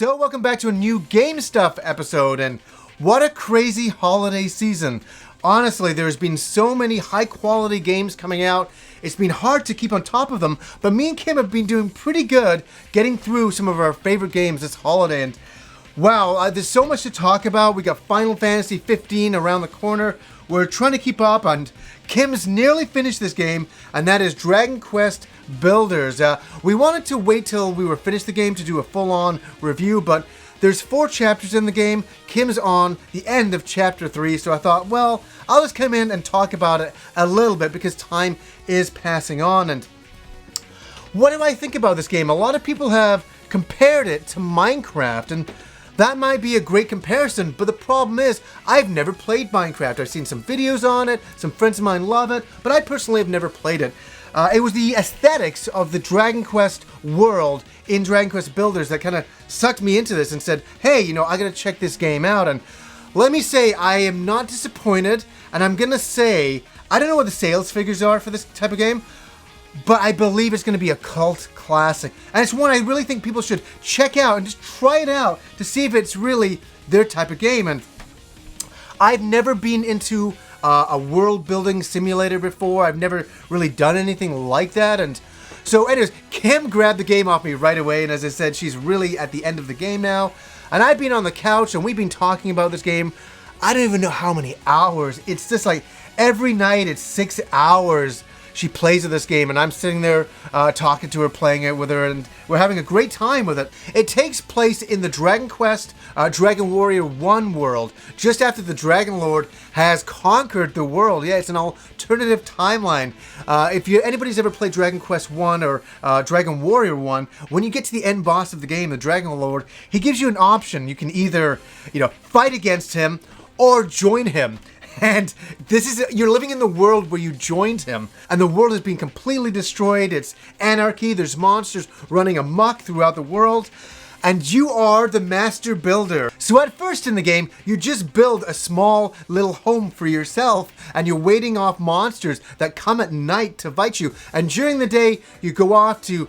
So welcome back to a new Game Stuff episode, and what a crazy holiday season. Honestly, there's been so many high quality games coming out, it's been hard to keep on top of them, but me and Kim have been doing pretty good getting through some of our favorite games this holiday, and wow, there's so much to talk about. We got Final Fantasy 15 around the corner. We're trying to keep up, and Kim's nearly finished this game, and that is Dragon Quest Builders. We wanted to wait till we were finished the game to do a full-on review, but there's 4 chapters in the game. Kim's on the end of chapter 3, so I thought, well, I'll just come in and talk about it a little bit because time is passing on. And what do I think about this game? A lot of people have compared it to Minecraft, and that might be a great comparison, but the problem is, I've never played Minecraft. I've seen some videos on it, some friends of mine love it, but I personally have never played it. It was the aesthetics of the Dragon Quest world in Dragon Quest Builders that kind of sucked me into this and said, hey, you know, I gotta check this game out. And let me say, I am not disappointed, and I'm gonna say, I don't know what the sales figures are for this type of game, but I believe it's going to be a cult classic. And it's one I really think people should check out and just try it out to see if it's really their type of game. And I've never been into a world building simulator before. I've never really done anything like that. And so anyways, Kim grabbed the game off me right away. And as I said, she's really at the end of the game now. And I've been on the couch and we've been talking about this game. I don't even know how many hours. It's just like every night it's 6 hours she plays with this game, and I'm sitting there talking to her, playing it with her, and we're having a great time with it. It takes place in the Dragon Quest Dragon Warrior 1 world, just after the Dragon Lord has conquered the world. Yeah, it's an alternative timeline. If anybody's ever played Dragon Quest 1 or Dragon Warrior 1, when you get to the end boss of the game, the Dragon Lord, he gives you an option. You can either, fight against him or join him. And this is, you're living in the world where you joined him, and the world has been completely destroyed. It's anarchy, there's monsters running amok throughout the world, and you are the master builder. So at first in the game, you just build a small little home for yourself, and you're waiting off monsters that come at night to fight you. And during the day, you go off to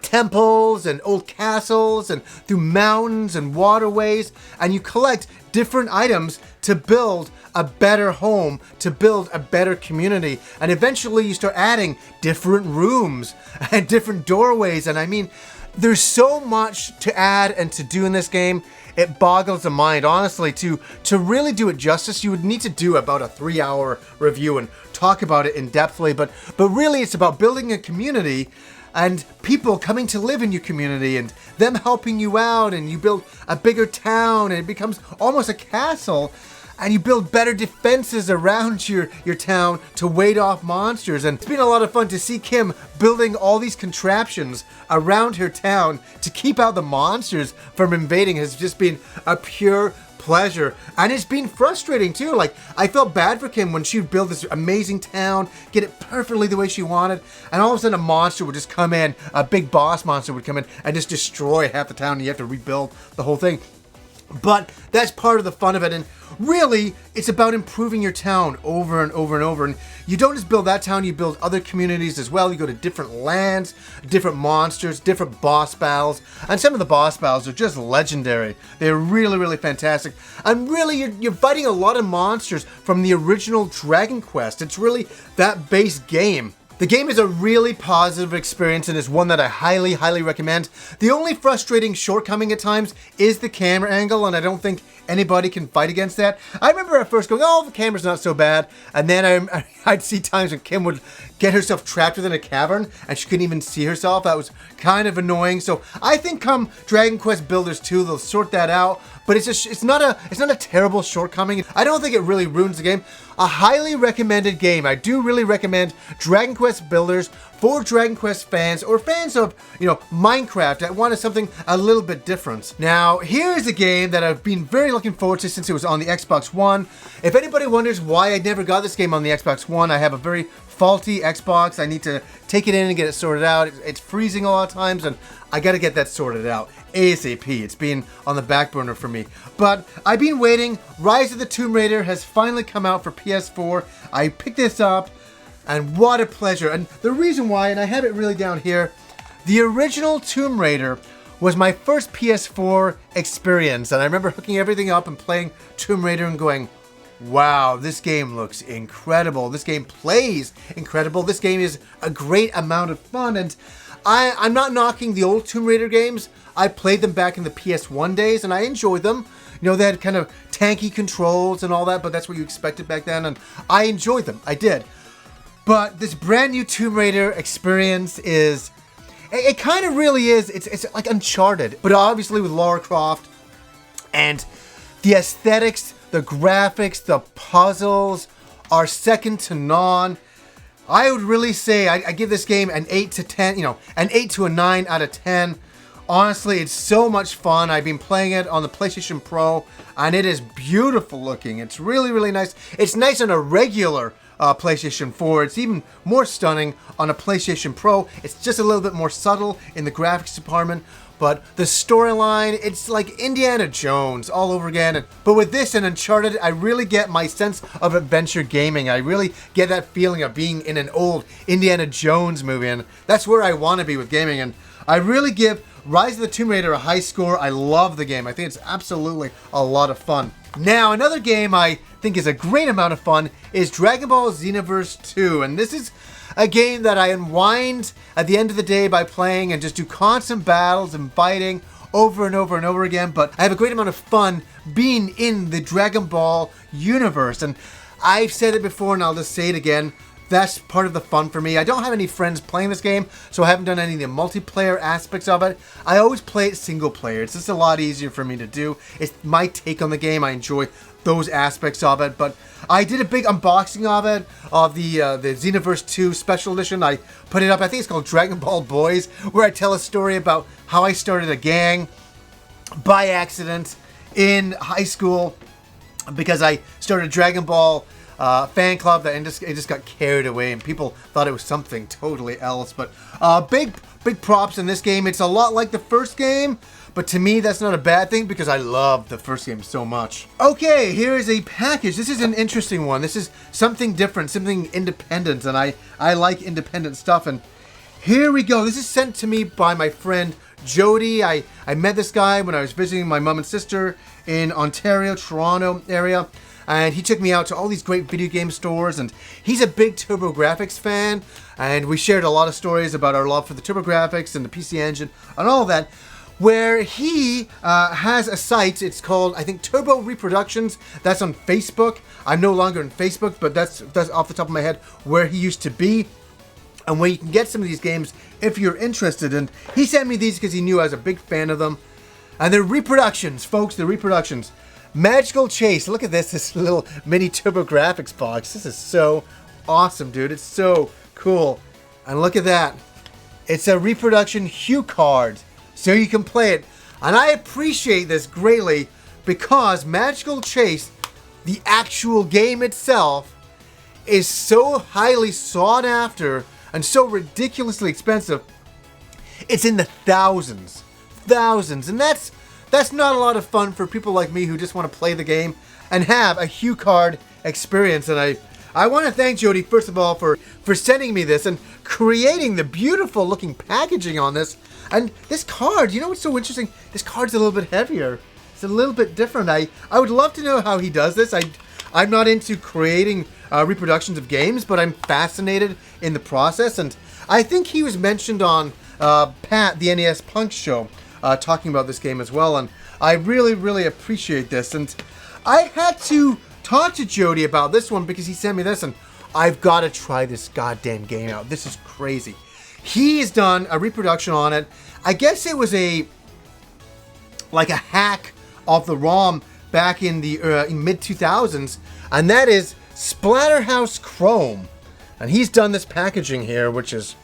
temples and old castles and through mountains and waterways, and you collect different items to build a better home, to build a better community. And eventually you start adding different rooms and different doorways. And I mean, there's so much to add and to do in this game. It boggles the mind. Honestly, to really do it justice, you would need to do about a 3-hour review and talk about it in depthly. But really it's about building a community and people coming to live in your community and them helping you out, and you build a bigger town and it becomes almost a castle, and you build better defenses around your town to ward off monsters. And it's been a lot of fun to see Kim building all these contraptions around her town to keep out the monsters from invading. Has just been a pure pleasure, and it's been frustrating too. Like, I felt bad for Kim when she would build this amazing town, get it perfectly the way she wanted, and all of a sudden a monster would just come in, a big boss monster would come in and just destroy half the town, and you have to rebuild the whole thing. But that's part of the fun of it, and really, it's about improving your town over and over and over. And you don't just build that town, you build other communities as well. You go to different lands, different monsters, different boss battles. And some of the boss battles are just legendary. They're really, really fantastic. And really, you're fighting a lot of monsters from the original Dragon Quest. It's really that base game. The game is a really positive experience and is one that I highly, highly recommend. The only frustrating shortcoming at times is the camera angle, and I don't think anybody can fight against that. I remember at first going, oh, the camera's not so bad, and then I'd see times when Kim would get herself trapped within a cavern and she couldn't even see herself. That was kind of annoying. So I think come Dragon Quest Builders 2, they'll sort that out. But it's not a terrible shortcoming. I don't think it really ruins the game. A highly recommended game. I do really recommend Dragon Quest Builders for Dragon Quest fans or fans of, Minecraft that wanted something a little bit different. Now, here's a game that I've been very looking forward to since it was on the Xbox One. If anybody wonders why I never got this game on the Xbox One, I have a very faulty Xbox. I need to take it in and get it sorted out. It's freezing a lot of times, and I gotta get that sorted out ASAP. It's been on the back burner for me. But I've been waiting. Rise of the Tomb Raider has finally come out for PS4. I picked this up, and what a pleasure. And the reason why, and I have it really down here, the original Tomb Raider was my first PS4 experience. And I remember hooking everything up and playing Tomb Raider and going, wow, this game looks incredible. This game plays incredible. This game is a great amount of fun. And I'm not knocking the old Tomb Raider games. I played them back in the PS1 days and I enjoyed them. You know, they had kind of tanky controls and all that, but that's what you expected back then. And I enjoyed them. I did. But this brand new Tomb Raider experience is, it kind of really is, it's like Uncharted. But obviously with Lara Croft and the aesthetics, the graphics, the puzzles are second to none. I would really say I give this game an 8 to 10, you know, an 8 to a 9 out of 10. Honestly, it's so much fun. I've been playing it on the PlayStation Pro, and it is beautiful looking. It's really, really nice. It's nice on a regular PlayStation 4. It's even more stunning on a PlayStation Pro. It's just a little bit more subtle in the graphics department. But the storyline, it's like Indiana Jones all over again. But with this and Uncharted, I really get my sense of adventure gaming. I really get that feeling of being in an old Indiana Jones movie. And that's where I want to be with gaming. And I really give Rise of the Tomb Raider a high score. I love the game. I think it's absolutely a lot of fun. Now, another game I think is a great amount of fun is Dragon Ball Xenoverse 2. And this is a game that I unwind at the end of the day by playing and just do constant battles and fighting over and over and over again. But I have a great amount of fun being in the Dragon Ball universe. And I've said it before and I'll just say it again. That's part of the fun for me. I don't have any friends playing this game, so I haven't done any of the multiplayer aspects of it. I always play it single player. It's just a lot easier for me to do. It's my take on the game. I enjoy those aspects of it, but I did a big unboxing of it, of the Xenoverse 2 Special Edition. I put it up, I think it's called Dragon Ball Boys, where I tell a story about how I started a gang by accident in high school because I started a Dragon Ball fan club that it just got carried away and people thought it was something totally else. But big props in this game. It's a lot like the first game, but to me that's not a bad thing because I love the first game so much. Okay, here is a package. This is an interesting one. This is something different, something independent, and I like independent stuff. And here we go. This is sent to me by my friend Jody. I met this guy when I was visiting my mom and sister in Ontario, Toronto area. And he took me out to all these great video game stores, and he's a big TurboGrafx fan, and we shared a lot of stories about our love for the TurboGrafx and the PC Engine and all that, where he has a site. It's called, I think, Turbo Reproductions. That's on Facebook. I'm no longer on Facebook, but that's off the top of my head where he used to be, and where you can get some of these games if you're interested. And he sent me these because he knew I was a big fan of them. And they're reproductions, folks. They're reproductions. Magical Chase. Look at this little mini TurboGrafx box. This is so awesome, dude. It's so cool. And look at that. It's a reproduction hue card, so you can play it. And I appreciate this greatly because Magical Chase, the actual game itself, is so highly sought after and so ridiculously expensive. It's in the thousands. And that's not a lot of fun for people like me who just want to play the game and have a hue card experience. And I want to thank Jody, first of all, for sending me this and creating the beautiful looking packaging on this. And this card, you know what's so interesting? This card's a little bit heavier. It's a little bit different. I would love to know how he does this. I'm not into creating reproductions of games, but I'm fascinated in the process. And I think he was mentioned on Pat, the NES Punk show, talking about this game as well, and I really, really appreciate this. And I had to talk to Jody about this one because he sent me this, and I've got to try this goddamn game out. This is crazy. He's done a reproduction on it. I guess it was like a hack of the ROM back in the mid 2000s, and that is Splatterhouse Chrome. And he's done this packaging here, which is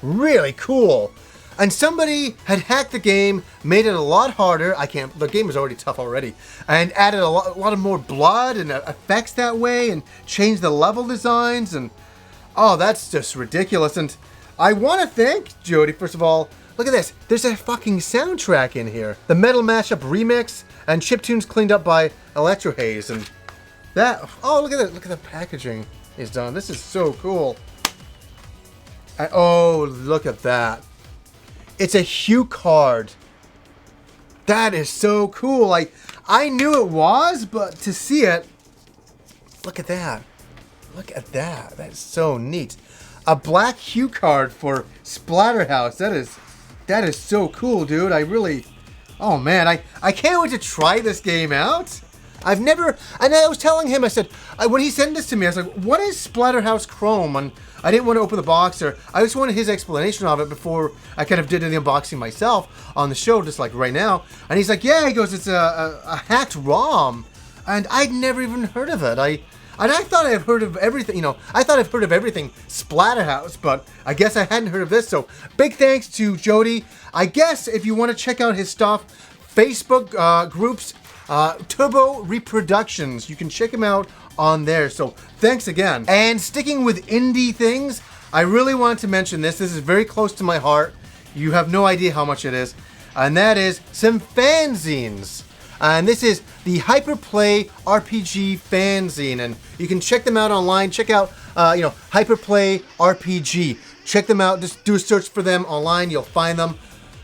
really cool. And somebody had hacked the game, made it a lot harder. The game is already tough already. And added a lot of more blood and effects that way and changed the level designs. And oh, that's just ridiculous. And I want to thank Jody, first of all. Look at this. There's a fucking soundtrack in here. The Metal Mashup remix and chiptunes cleaned up by Electro Haze. And that, oh, look at that. Look at the packaging he's done. This is so cool. Oh, look at that. It's a hue card That is so cool. I knew it was, but to see it, look at that. Look at that. That is so neat. A black hue card for Splatterhouse. That is so cool, dude. Oh man, I can't wait to try this game out. I've never, and I was telling him, I said, when he sent this to me, I was like, what is Splatterhouse Chrome? And I didn't want to open the box, or I just wanted his explanation of it before I kind of did the unboxing myself on the show, just like right now. And he's like, yeah, he goes, it's a hacked ROM. And I'd never even heard of it. I thought I've heard of everything, I thought I've heard of everything Splatterhouse, but I guess I hadn't heard of this. So big thanks to Jody. I guess if you want to check out his stuff, Facebook groups, Turbo Reproductions, you can check him out on there. So thanks again. And sticking with indie things, I really wanted to mention this. This is very close to my heart. You have no idea how much it is. And that is some fanzines. And this is the Hyperplay RPG fanzine, and you can check them out online. Check out, Hyperplay RPG. Check them out. Just do a search for them online. You'll find them.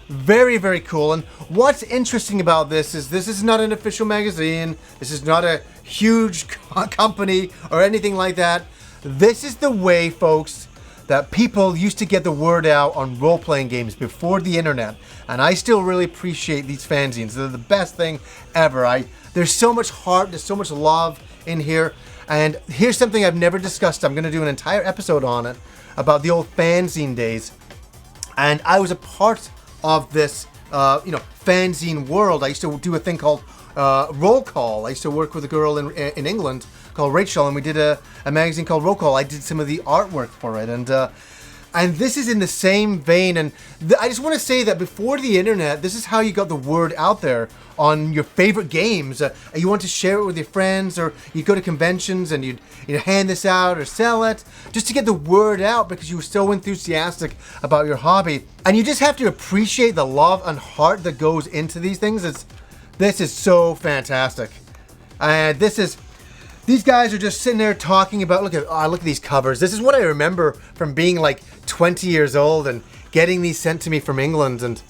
Very, very cool. And what's interesting about this is not an official magazine. This is not a huge company or anything like that. This is the way, folks, that people used to get the word out on role-playing games before the internet. And I still really appreciate these fanzines. They're the best thing ever. There's so much heart, there's so much love in here. And here's something I've never discussed. I'm going to do an entire episode on it, about the old fanzine days. And I was a part of this, fanzine world. I used to do a thing called Roll Call. I used to work with a girl in England called Rachel, and we did a magazine called Roll Call. I did some of the artwork for it, and this is in the same vein. And I just want to say that before the internet, this is how you got the word out there on your favorite games. You want to share it with your friends, or you go to conventions and you'd hand this out or sell it just to get the word out because you were so enthusiastic about your hobby. And you just have to appreciate the love and heart that goes into these things. This is so fantastic. And these guys are just sitting there talking about, look at these covers. This is what I remember from being like 20 years old and getting these sent to me from England, and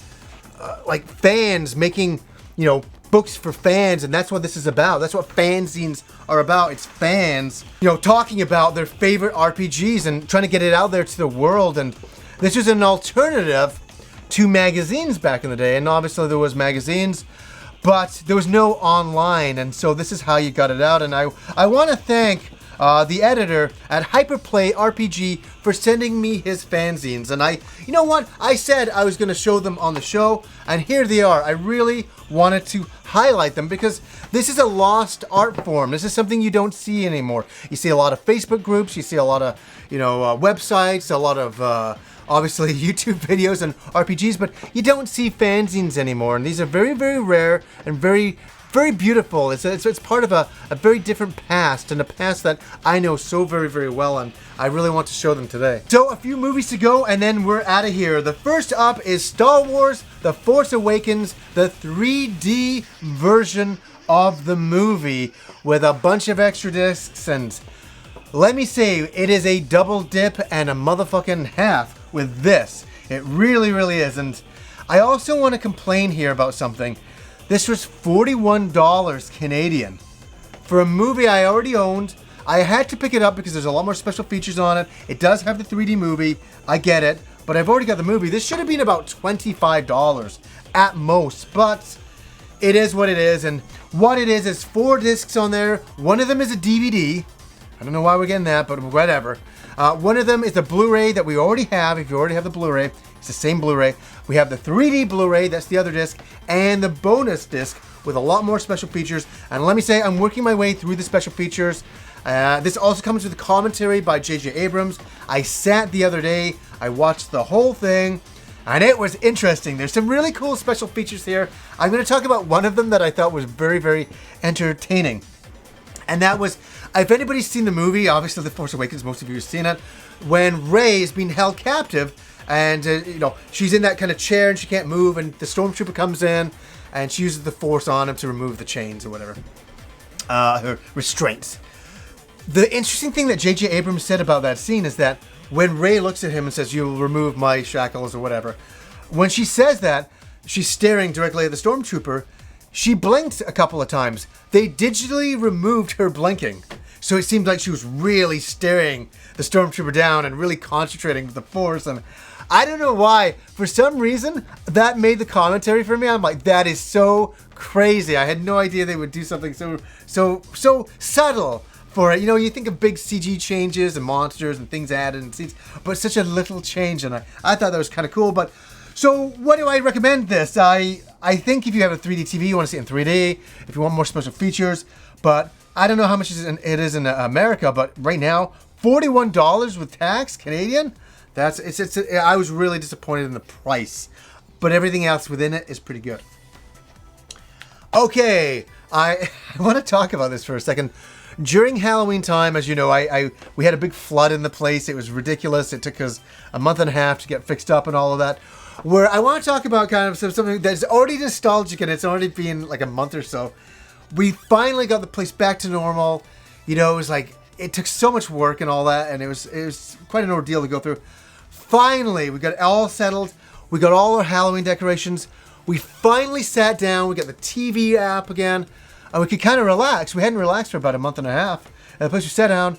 like fans making, books for fans, and that's what this is about. That's what fanzines are about. It's fans, talking about their favorite RPGs and trying to get it out there to the world. And this is an alternative to magazines back in the day. And obviously there was magazines, but there was no online, and so this is how you got it out. And I want to thank the editor at Hyperplay RPG for sending me his fanzines. And you know what? I said I was going to show them on the show, and here they are. I really wanted to highlight them because this is a lost art form. This is something you don't see anymore. You see a lot of Facebook groups, you see a lot of, websites, a lot of, obviously YouTube videos and RPGs, but you don't see fanzines anymore. And these are very, very rare and very, very beautiful. It's part of a very different past, and a past that I know so very, very well, and I really want to show them today. So a few movies to go, and then we're out of here. The first up is Star Wars The Force Awakens, the 3D version of the movie with a bunch of extra discs, and let me say, it is a double dip and a motherfucking half with this. It really, really is. And I also want to complain here about something. This was $41 Canadian for a movie I already owned. I had to pick it up because there's a lot more special features on it. It does have the 3D movie. I get it, but I've already got the movie. This should have been about $25 at most, but it is what it is. And what it is 4 discs on there. One of them is a DVD. I don't know why we're getting that, but whatever. One of them is the Blu-ray that we already have. If you already have the Blu-ray, it's the same Blu-ray. We have the 3D Blu-ray, that's the other disc, and the bonus disc with a lot more special features. And let me say, I'm working my way through the special features. This also comes with a commentary by J.J. Abrams. I sat the other day, I watched the whole thing, and it was interesting. There's some really cool special features here. I'm going to talk about one of them that I thought was very, very entertaining. And that was, if anybody's seen the movie, obviously The Force Awakens, most of you have seen it, when Rey is being held captive, and she's in that kind of chair and she can't move, and the stormtrooper comes in and she uses the Force on him to remove the chains or whatever, her restraints. The interesting thing that J.J. Abrams said about that scene is that when Rey looks at him and says, "You'll remove my shackles," or whatever, when she says that, she's staring directly at the stormtrooper. She blinked a couple of times. They digitally removed her blinking. So it seemed like she was really staring the stormtrooper down and really concentrating with the Force. And I don't know why. For some reason, that made the commentary for me. I'm like, that is so crazy. I had no idea they would do something so subtle for it. You know, you think of big CG changes and monsters and things added and scenes, but such a little change. And I thought that was kind of cool. But so what do I recommend this? I think if you have a 3D TV, you want to see it in 3D, if you want more special features. But I don't know how much it is in America, but right now, $41 with tax, Canadian. I was really disappointed in the price, but everything else within it is pretty good. Okay, I want to talk about this for a second. During Halloween time, as you know, we had a big flood in the place. It was ridiculous. It took us a month and a half to get fixed up and all of that. Where I want to talk about kind of something that's already nostalgic, and it's already been like a month or so. We finally got the place back to normal. You know, it was like, it took so much work and all that, and it was quite an ordeal to go through. Finally, we got it all settled. We got all our Halloween decorations. We finally sat down. We got the TV app again, and we could kind of relax. We hadn't relaxed for about a month and a half. And the place we sat down,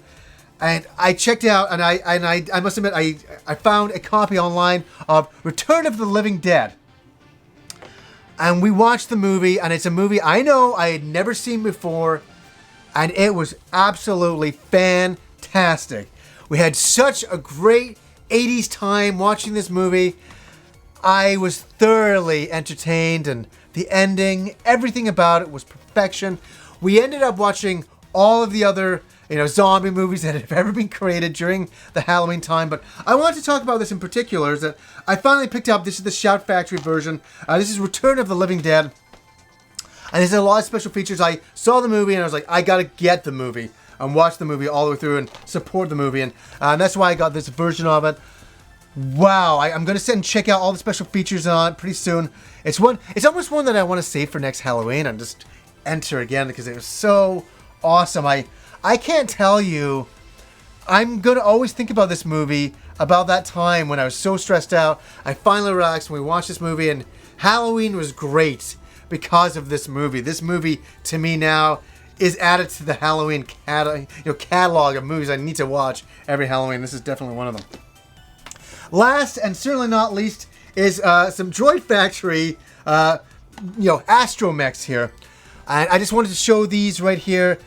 and I checked out, and I must admit, I found a copy online of Return of the Living Dead. And we watched the movie, and it's a movie I know I had never seen before, and it was absolutely fantastic. We had such a great 80s time watching this movie. I was thoroughly entertained, and the ending, everything about it was perfection. We ended up watching all of the other, zombie movies that have ever been created during the Halloween time. But I want to talk about this in particular, is that I finally picked up, this is the Shout Factory version. This is Return of the Living Dead. And there's a lot of special features. I saw the movie and I was like, I gotta get the movie and watch the movie all the way through and support the movie. And that's why I got this version of it. Wow, I'm gonna sit and check out all the special features on it pretty soon. It's almost one that I want to save for next Halloween and just enter again because it was so awesome. I can't tell you, I'm gonna always think about this movie, about that time when I was so stressed out. I finally relaxed when we watched this movie, and Halloween was great because of this movie. This movie, to me now, is added to the Halloween catalog of movies I need to watch every Halloween. This is definitely one of them. Last, and certainly not least, is some Droid Factory, astromechs here. And I just wanted to show these right here.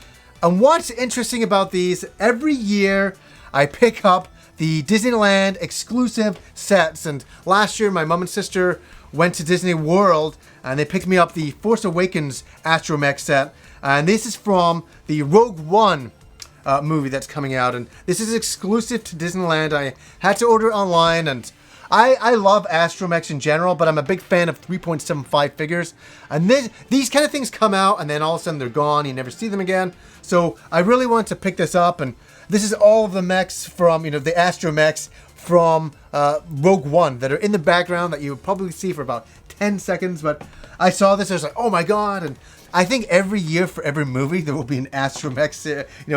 And what's interesting about these, every year I pick up the Disneyland exclusive sets. And last year my mom and sister went to Disney World and they picked me up the Force Awakens astromech set. And this is from the Rogue One movie that's coming out. And this is exclusive to Disneyland. I had to order it online, and I love astromechs in general, but I'm a big fan of 3.75 figures. And these kind of things come out, and then all of a sudden they're gone. You never see them again. So I really want to pick this up. And this is all of the mechs from, the astromechs from Rogue One that are in the background that you would probably see for about 10 seconds. But I saw this, I was like, oh my god. And I think every year for every movie there will be an astromech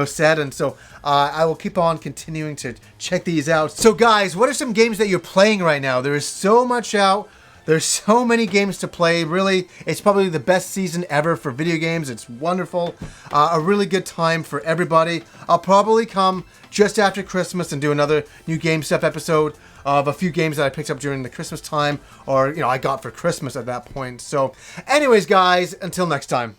set, and so I will keep on continuing to check these out. So guys, what are some games that you're playing right now? There is so much out. There's so many games to play. Really, it's probably the best season ever for video games. It's wonderful. A really good time for everybody. I'll probably come just after Christmas and do another new game stuff episode of a few games that I picked up during the Christmas time, or I got for Christmas at that point. So anyways guys, until next time.